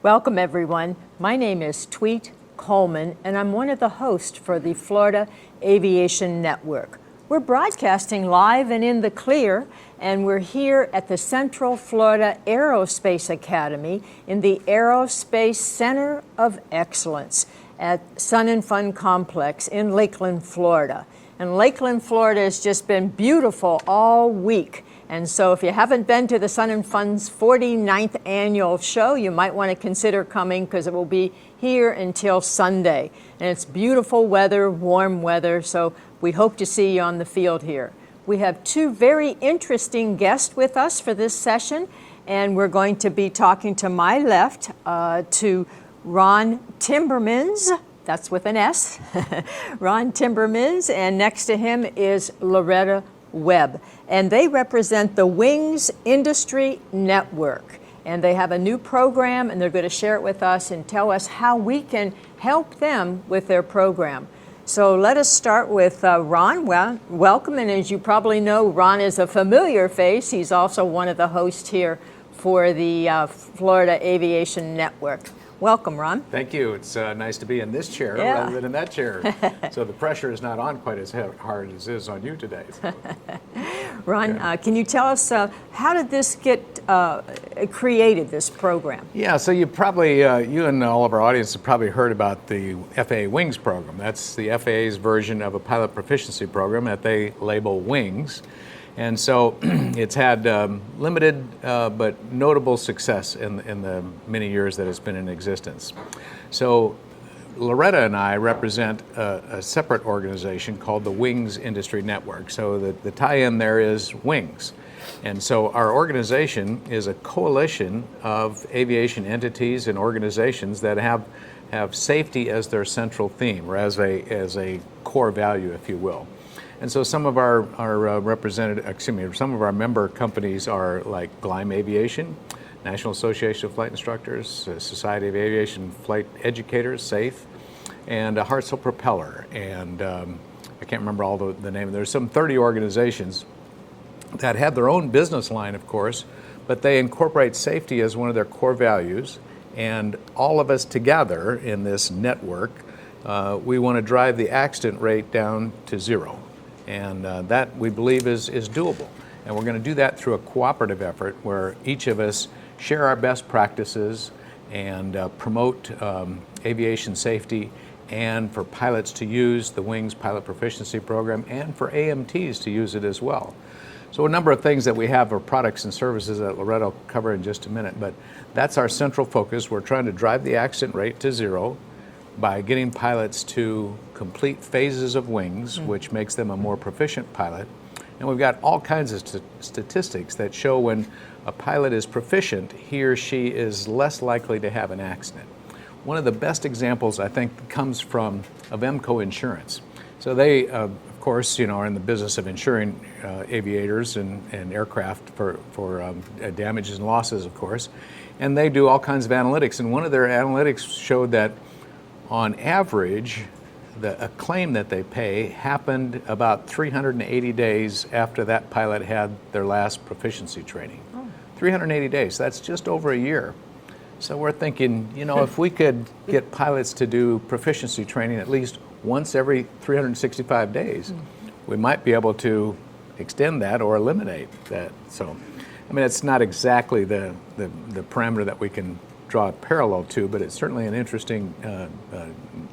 Welcome, everyone. My name is Tweet Coleman, and I'm one of the hosts for the Florida Aviation Network. We're broadcasting live and in the clear, and we're here at the Central Florida Aerospace Academy in the Aerospace Center of Excellence at Sun and Fun Complex in Lakeland, Florida. And Lakeland, Florida has just been beautiful all week. And so if you haven't been to the Sun and Fun's 49th annual show, you might want to consider coming because it will be here until Sunday. And it's beautiful weather, warm weather, so we hope to see you on the field here. We have two very interesting guests with us for this session, and we're going to be talking to my left to Ron Timmermans. That's with an S. Ron Timmermans, and next to him is Lauretta Webb, and they represent the Wings Industry Network, and they have a new program, and they're going to share it with us and tell us how we can help them with their program. So let us start with Ron. Well, welcome, and as you probably know, Ron is a familiar face. He's also one of the hosts here for the Florida Aviation Network. Welcome, Ron. Thank you. It's nice to be in this chair rather than in that chair. So the pressure is not on quite as hard as it is on you today. Ron, can you tell us how did this get created, this program? Yeah, so you probably, you and all of our audience have probably heard about the FAA Wings program. That's the FAA's version of a pilot proficiency program that they label Wings. And so it's had limited but notable success in the many years that it's been in existence. So Lauretta and I represent a separate organization called the Wings Industry Network. So the tie-in there is Wings. And so our organization is a coalition of aviation entities and organizations that have safety as their central theme, or as a core value, if you will. And so some of our some of our member companies are like Gleim Aviation, National Association of Flight Instructors, Society of Aviation Flight Educators, SAFE, and Hartzell Propeller, and I can't remember all the name. There's some 30 organizations that have their own business line, of course, but they incorporate safety as one of their core values, and all of us together in this network, we want to drive the accident rate down to zero. And that, we believe, is doable. And we're going to do that through a cooperative effort where each of us share our best practices and promote aviation safety, and for pilots to use the Wings Pilot Proficiency Program, and for AMTs to use it as well. So a number of things that we have are products and services that Lauretta will cover in just a minute, but that's our central focus. We're trying to drive the accident rate to zero by getting pilots to complete phases of Wings, which makes them a more proficient pilot. And we've got all kinds of statistics that show when a pilot is proficient, he or she is less likely to have an accident. One of the best examples, I think, comes from Avemco Insurance. So they, of course, are in the business of insuring aviators and aircraft for damages and losses, of course. And they do all kinds of analytics. And one of their analytics showed that on average, a claim that they pay happened about 380 days after that pilot had their last proficiency training. 380 days, that's just over a year. So we're thinking, if we could get pilots to do proficiency training at least once every 365 days, we might be able to extend that or eliminate that. So, it's not exactly the parameter that we can draw a parallel to, but it's certainly an interesting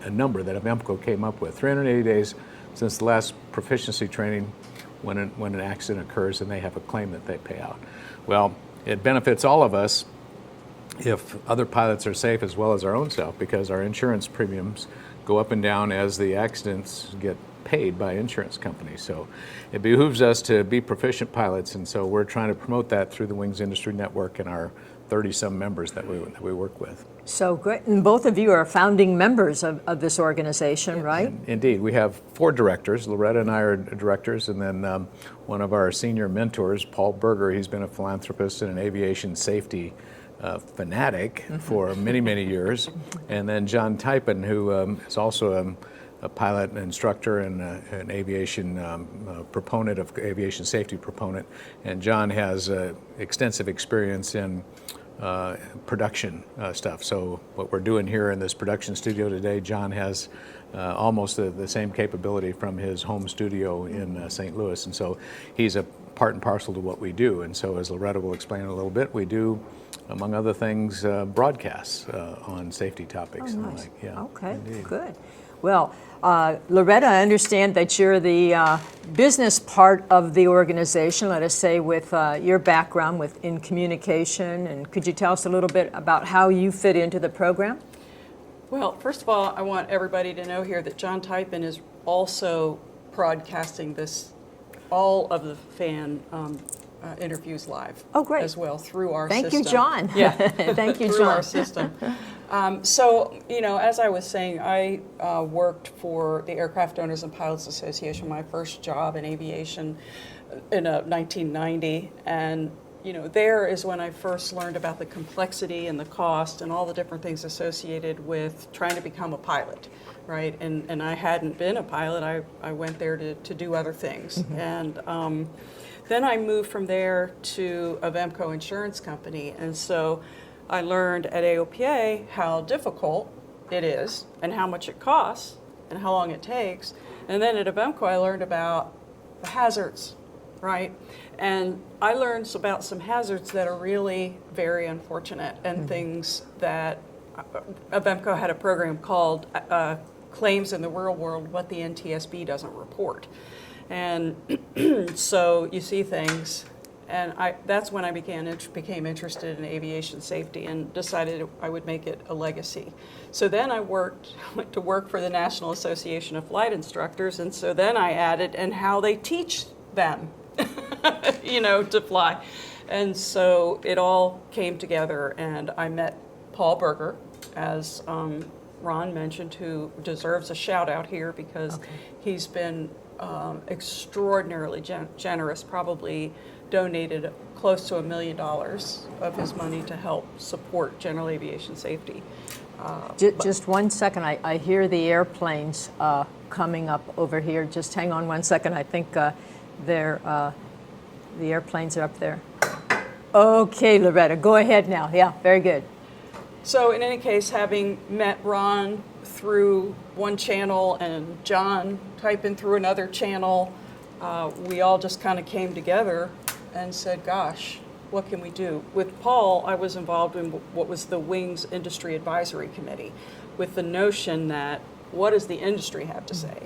a number that Avemco came up with. 380 days since the last proficiency training when an accident occurs and they have a claim that they pay out. Well, it benefits all of us if other pilots are safe as well as our own self, because our insurance premiums go up and down as the accidents get paid by insurance companies. So it behooves us to be proficient pilots, and so we're trying to promote that through the Wings Industry Network and our 30-some members that we work with. So great. And both of you are founding members of this organization, right? Indeed. We have 4 directors. Lauretta and I are directors, and then one of our senior mentors, Paul Berger, he's been a philanthropist and an aviation safety fanatic for many, many years. And then John Typen, who is also a pilot and instructor and an aviation proponent of aviation safety proponent. And John has extensive experience in production stuff. So what we're doing here in this production studio today, John has almost the same capability from his home studio in St. Louis, and so he's a part and parcel to what we do. And so, as Lauretta will explain in a little bit, we do, among other things, broadcasts on safety topics. Oh, and nice. the like. Yeah, Okay, indeed. good. Well, Lauretta, I understand that you're the business part of the organization, let us say, with your background in communication. And could you tell us a little bit about how you fit into the program? Well, first of all, I want everybody to know here that John Typen is also broadcasting all of the fan interviews live. Oh, great. As well through our Thank system. you, John. Yeah. Thank you, through John. our system. So, as I was saying, I worked for the Aircraft Owners and Pilots Association, my first job in aviation in 1990. And, there is when I first learned about the complexity and the cost and all the different things associated with trying to become a pilot, right? And I hadn't been a pilot. I went there to do other things. Mm-hmm. And then I moved from there to Avemco Insurance Company. And so I learned at AOPA how difficult it is and how much it costs and how long it takes. And then at Avemco, I learned about the hazards, right? And I learned about some hazards that are really very unfortunate and mm-hmm. things that Avemco had a program called Claims in the Real World, What the NTSB Doesn't Report. And so you see things, and that's when I became interested in aviation safety and decided I would make it a legacy. So then I went to work for the National Association of Flight Instructors, and so then I added and how they teach them, to fly. And so it all came together, and I met Paul Berger, as Ron mentioned, who deserves a shout out here because he's been extraordinarily generous, probably donated close to $1 million of his money to help support general aviation safety. Just 1 second, I hear the airplanes coming up over here. Just hang on 1 second. I think the airplanes are up there. Okay, Lauretta, go ahead now. Yeah, very good. So in any case, having met Ron through one channel and John Typen through another channel, we all just kind of came together and said, gosh, what can we do? With Paul, I was involved in what was the Wings Industry Advisory Committee with the notion that what does the industry have to say?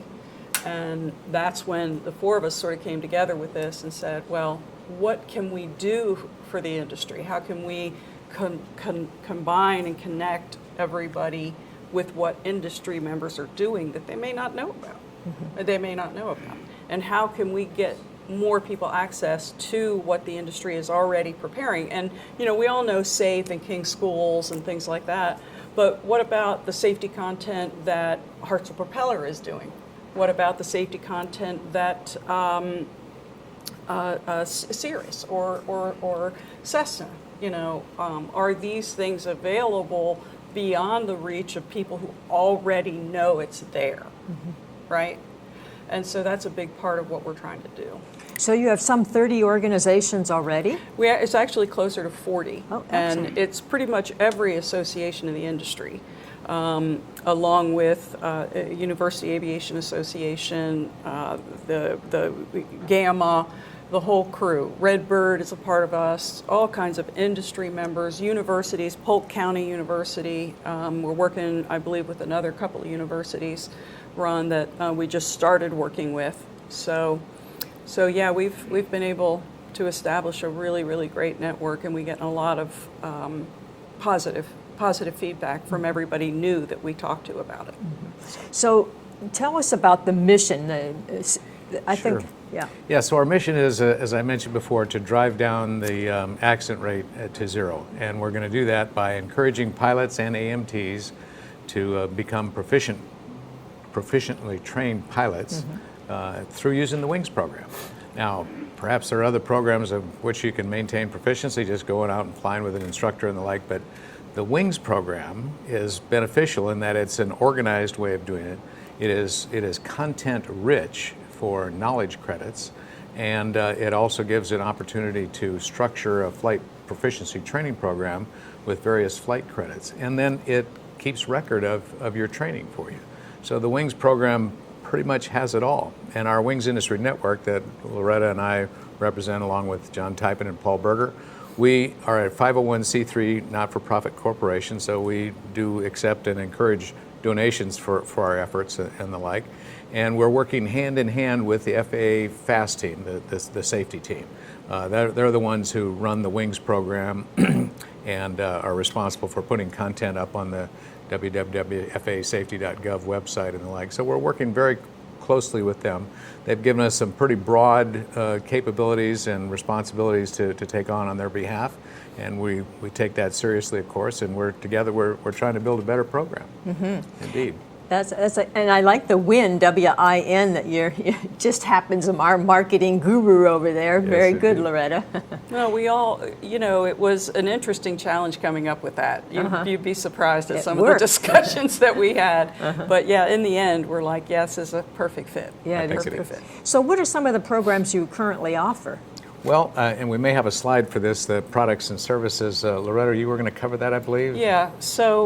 And that's when the four of us sort of came together with this and said, well, what can we do for the industry? How can we combine and connect everybody with what industry members are doing that they may not know about, and how can we get more people access to what the industry is already preparing? And we all know SAFE and King Schools and things like that, but what about the safety content that Hartzell Propeller is doing? What about the safety content that Cirrus or Cessna? Are these things available beyond the reach of people who already know it's there, mm-hmm. right? And so that's a big part of what we're trying to do. So you have some 30 organizations already? It's actually closer to 40. Oh, excellent. And it's pretty much every association in the industry, along with University Aviation Association, the GAMA, the whole crew. Redbird is a part of us, all kinds of industry members, universities, Polk County University. We're working, I believe, with another couple of universities, Ron, that we just started working with. So yeah, we've been able to establish a really, really great network, and we get a lot of positive feedback from everybody new that we talk to about it. Mm-hmm. So tell us about the mission. I Sure. think, yeah. Yeah, so our mission is, as I mentioned before, to drive down the accident rate to zero. And we're going to do that by encouraging pilots and AMTs to become proficiently trained pilots mm-hmm. Through using the WINGS program. Now, perhaps there are other programs of which you can maintain proficiency, just going out and flying with an instructor and the like, but the WINGS program is beneficial in that it's an organized way of doing it. It is content rich for knowledge credits, and it also gives an opportunity to structure a flight proficiency training program with various flight credits. And then it keeps record of your training for you. So the Wings program pretty much has it all. And our Wings Industry Network that Lauretta and I represent, along with John Typen and Paul Berger, we are a 501c3 not-for-profit corporation, so we do accept and encourage donations for our efforts and the like. And we're working hand in hand with the FAA FAST team, the safety team. They're the ones who run the Wings program and are responsible for putting content up on the www.fasafety.gov website and the like. So we're working very closely with them. They've given us some pretty broad capabilities and responsibilities to take on their behalf, and we take that seriously, of course, and we're trying to build a better program. Mm-hmm. Indeed. And I like the WIN, W-I-N, that it just happens our marketing guru over there. Yes, Very good, indeed. Lauretta. Well, we all, it was an interesting challenge coming up with that. You'd be surprised at some of the discussions that we had. But yeah, in the end, we're like, yes, it's a perfect fit. Yeah, it is. perfect fit. So what are some of the programs you currently offer? Well, and we may have a slide for this, the products and services. Lauretta, you were going to cover that, I believe? Yeah, so,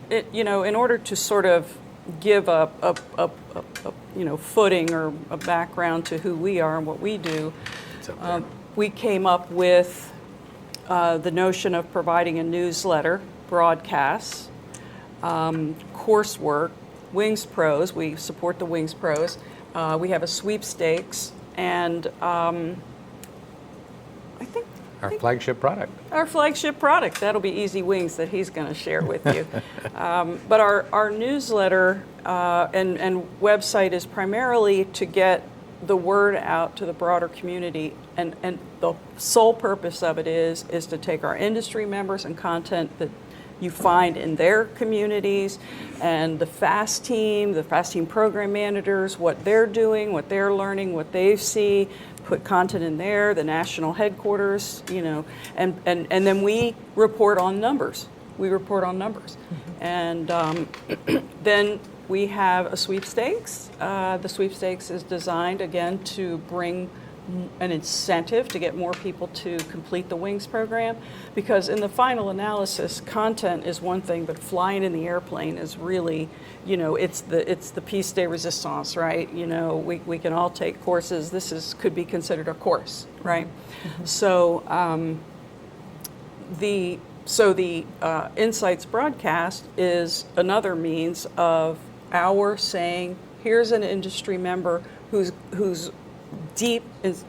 in order to sort of give a footing or a background to who we are and what we do, we came up with the notion of providing a newsletter, broadcasts, coursework, Wings Pros. We support the Wings Pros. We have a sweepstakes, and Our flagship product. Our flagship product. That'll be Easy Wings that he's going to share with you. But our newsletter and website is primarily to get the word out to the broader community, and the sole purpose of it is to take our industry members and content that you find in their communities, and the FAST team program managers, what they're doing, what they're learning, what they see, put content in there, the national headquarters, and then we report on numbers. Mm-hmm. And then we have a sweepstakes. The sweepstakes is designed, again, to bring an incentive to get more people to complete the Wings program, because in the final analysis, content is one thing, but flying in the airplane is really, it's the piece de resistance, right? We can all take courses. This could be considered a course, right? Mm-hmm. So the Insights broadcast is another means of our saying, here's an industry member who's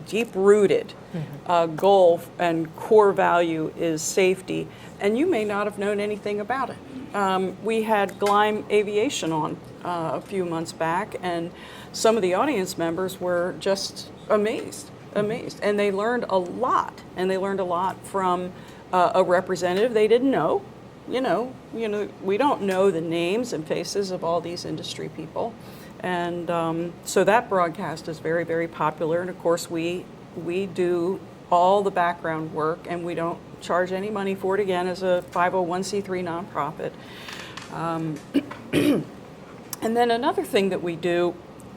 deep-rooted goal and core value is safety, and you may not have known anything about it. We had Gleim Aviation on a few months back, and some of the audience members were just amazed, and they learned a lot, from a representative they didn't know. We don't know the names and faces of all these industry people. And so that broadcast is very, very popular. And of course, we do all the background work, and we don't charge any money for it, again, as a 501c3 nonprofit. And then another thing that we do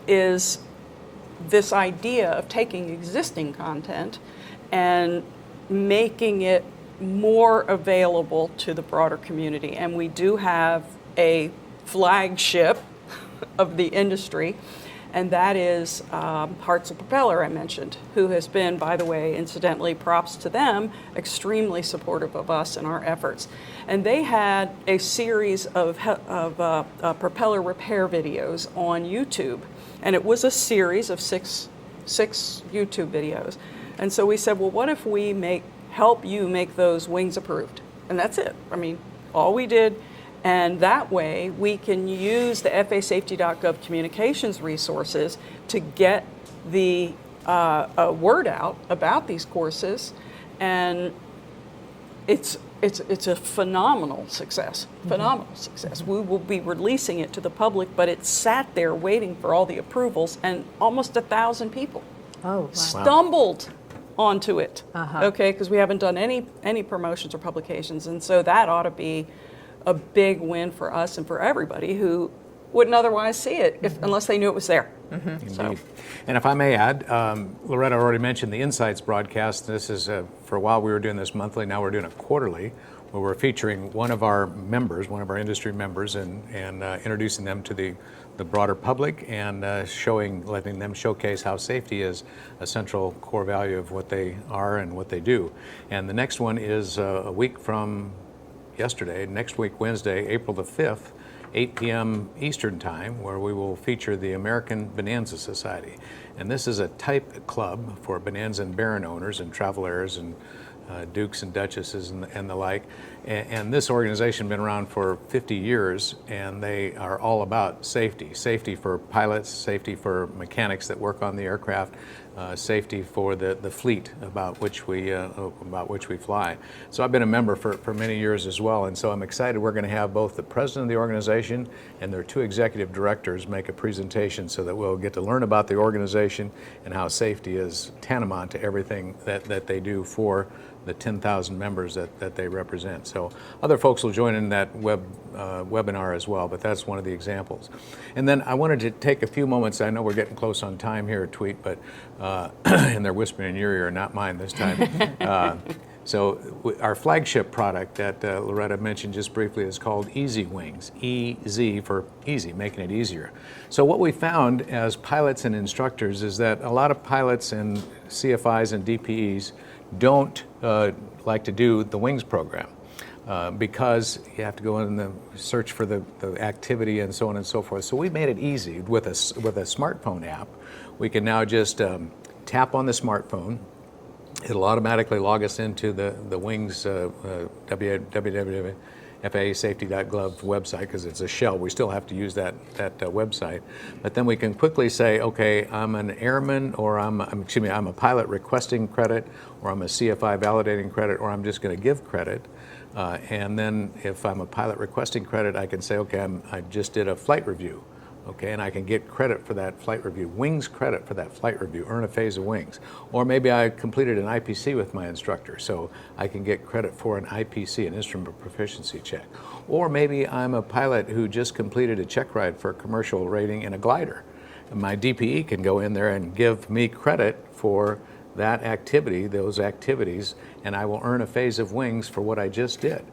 is this idea of taking existing content and making it more available to the broader community. And we do have a flagship of the industry, and that is Hartzell Propeller, I mentioned, who has been, by the way, incidentally, props to them, extremely supportive of us and our efforts. And they had a series of propeller repair videos on YouTube, and it was a series of six YouTube videos. And so we said, well, what if we help you make those Wings approved? And that's it. I mean, all we did. And that way, we can use the fasafety.gov communications resources to get the word out about these courses, and it's a phenomenal success. Phenomenal success. We will be releasing it to the public, but it sat there waiting for all the approvals, and almost 1,000 people stumbled onto it. Okay, because we haven't done any promotions or publications, and so that ought to be a big win for us and for everybody who wouldn't otherwise see it unless they knew it was there. Indeed. And if I may add, Lauretta already mentioned the Insights broadcast. This is, for a while we were doing this monthly, now we're doing it quarterly, where we're featuring one of our members, one of our industry members, and introducing them to the broader public and letting them showcase how safety is a central core value of what they are and what they do. And the next one is a week from yesterday, next week, Wednesday, April the 5th, 8 p.m. Eastern Time, where we will feature the American Bonanza Society. And this is a type club for Bonanza and Baron owners and travelers and dukes and duchesses and the like. And this organization has been around for 50 years, and they are all about safety. Safety for pilots, safety for mechanics that work on the aircraft, safety for the fleet about which we fly. So I've been a member for many years as well, and so I'm excited. We're going to have both the president of the organization and their 2 executive directors make a presentation so that we'll get to learn about the organization and how safety is tantamount to everything that they do for the 10,000 members that they represent. So other folks will join in that webinar as well, but that's one of the examples. And then I wanted to take a few moments. I know we're getting close on time here at Tweet, but and they're whispering in your ear, not mine this time. So our flagship product that Lauretta mentioned just briefly is called Easy Wings, EZ for easy, making it easier. So what we found as pilots and instructors is that a lot of pilots and CFIs and DPEs don't like to do the wings program because you have to go in and search for the activity and so on and so forth. So we made it easy with a smartphone app. We can now just tap on the smartphone. It'll automatically log us into the wings www.faasafety.gov website, because it's a shell. We still have to use that website. But then we can quickly say, okay, I'm an airman, or I'm a pilot requesting credit, or I'm a CFI validating credit, or I'm just going to give credit. And then if I'm a pilot requesting credit, I can say, okay, I just did a flight review. Okay, and I can get credit for that flight review, wings credit for that flight review, earn a phase of wings. Or maybe I completed an IPC with my instructor, so I can get credit for an IPC, an instrument of proficiency check. Or maybe I'm a pilot who just completed a check ride for a commercial rating in a glider. And my DPE can go in there and give me credit for that activity, those activities, and I will earn a phase of wings for what I just did.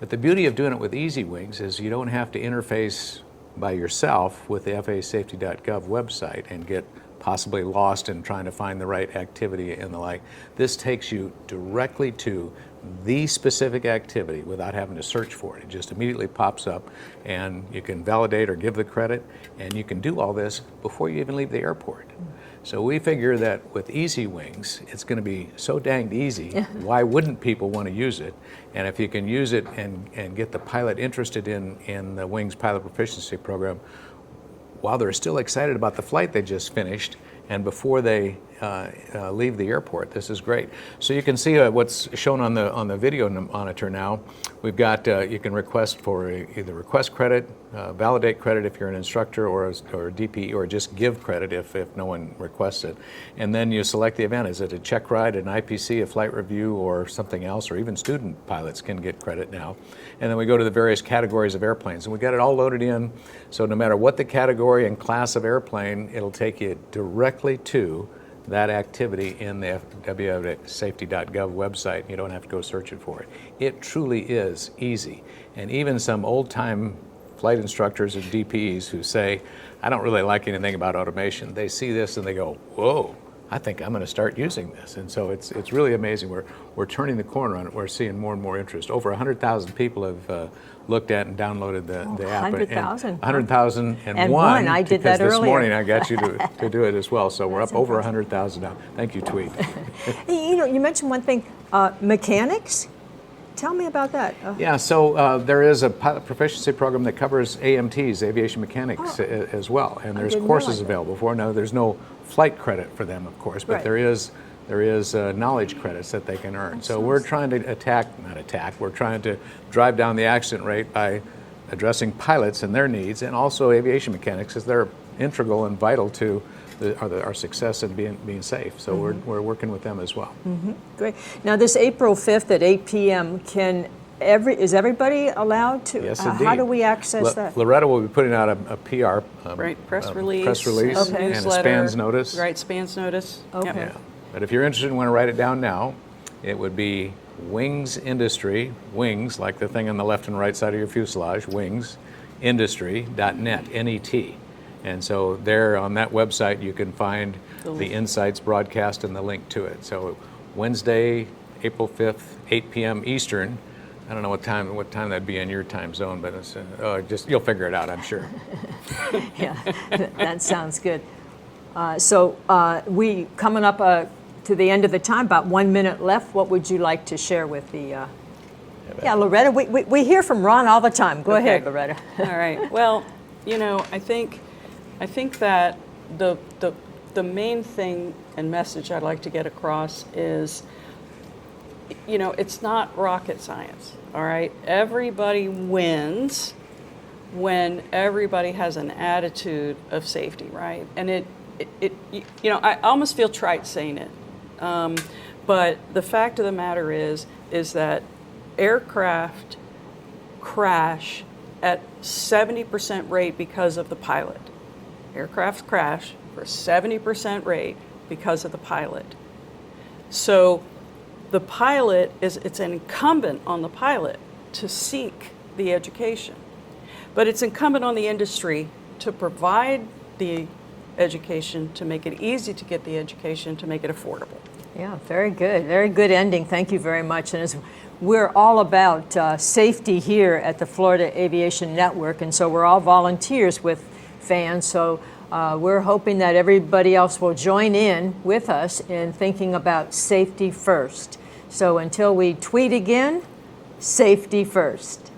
But the beauty of doing it with Easy Wings is you don't have to interface by yourself with the faasafety.gov website and get possibly lost in trying to find the right activity and the like. This takes you directly to the specific activity without having to search for it. It just immediately pops up, and you can validate or give the credit, and you can do all this before you even leave the airport. So we figure that with Easy Wings, it's going to be so danged easy. Why wouldn't people want to use it? And if you can use it and get the pilot interested in the Wings Pilot Proficiency Program, while they're still excited about the flight they just finished, and before they leave the airport, this is great. So you can see what's shown on the video monitor now. We've got you can request for either request credit, validate credit if you're an instructor or DPE, or just give credit if no one requests it. And then you select the event. Is it a check ride, an IPC, a flight review, or something else? Or even student pilots can get credit now. And then we go to the various categories of airplanes, and we got it all loaded in. So no matter what the category and class of airplane, it'll take you directly to that activity in the faasafety.gov website. You don't have to go searching for it. It truly is easy. And even some old-time flight instructors and DPEs who say, I don't really like anything about automation, they see this and they go, whoa, I think I'm going to start using this. And so it's really amazing. We're turning the corner on it. We're seeing more and more interest. Over 100,000 people have looked at and downloaded the app. 100,000. 100,001. I did that this earlier. morning I got you to do it as well. So we're up over 100,000 now. Thank you, Tweet. You mentioned one thing, mechanics. Tell me about that. Yeah, so there is a pilot proficiency program that covers AMTs, aviation mechanics, as well, and there's courses available for. Now, there's no flight credit for them, of course, but right. there is knowledge credits that they can earn. So we're trying to we're trying to drive down the accident rate by addressing pilots and their needs, and also aviation mechanics, because they're integral and vital to our success in being safe. So we're working with them as well. Great. Now this April 5th at 8 p.m., can is everybody allowed to? Yes, How indeed. do we access that? Loretta will be putting out a PR Press release. press release and Okay. and a newsletter. SPANS notice. Right, SPANS notice. Yep. Okay. Yeah. But if you're interested and want to write it down now, it would be Wings Industry, wings, like the thing on the left and right side of your fuselage, wingsindustry.net, N-E-T. And so there on that website you can find the Insights broadcast and the link to it. So Wednesday, April 5th, 8 p.m. Eastern. I don't know what time that'd be in your time zone, but it's, you'll figure it out, I'm sure. Yeah, that sounds good. We coming up to the end of the time, about 1 minute left. What would you like to share with the? Yeah, Loretta. We hear from Ron all the time. Go ahead, Loretta. All right. Well, I think that the main thing and message I'd like to get across is, it's not rocket science. All right. Everybody wins when everybody has an attitude of safety, right? And I almost feel trite saying it, but the fact of the matter is that aircraft crash at 70% rate because of the pilot. Aircraft crash for 70% rate because of the pilot. So the pilot it's incumbent on the pilot to seek the education. But it's incumbent on the industry to provide the education, to make it easy to get the education, to make it affordable. Yeah, very good. Very good ending. Thank you very much. And we're all about safety here at the Florida Aviation Network, and so we're all volunteers with fans. So we're hoping that everybody else will join in with us in thinking about safety first. So until we tweet again, safety first.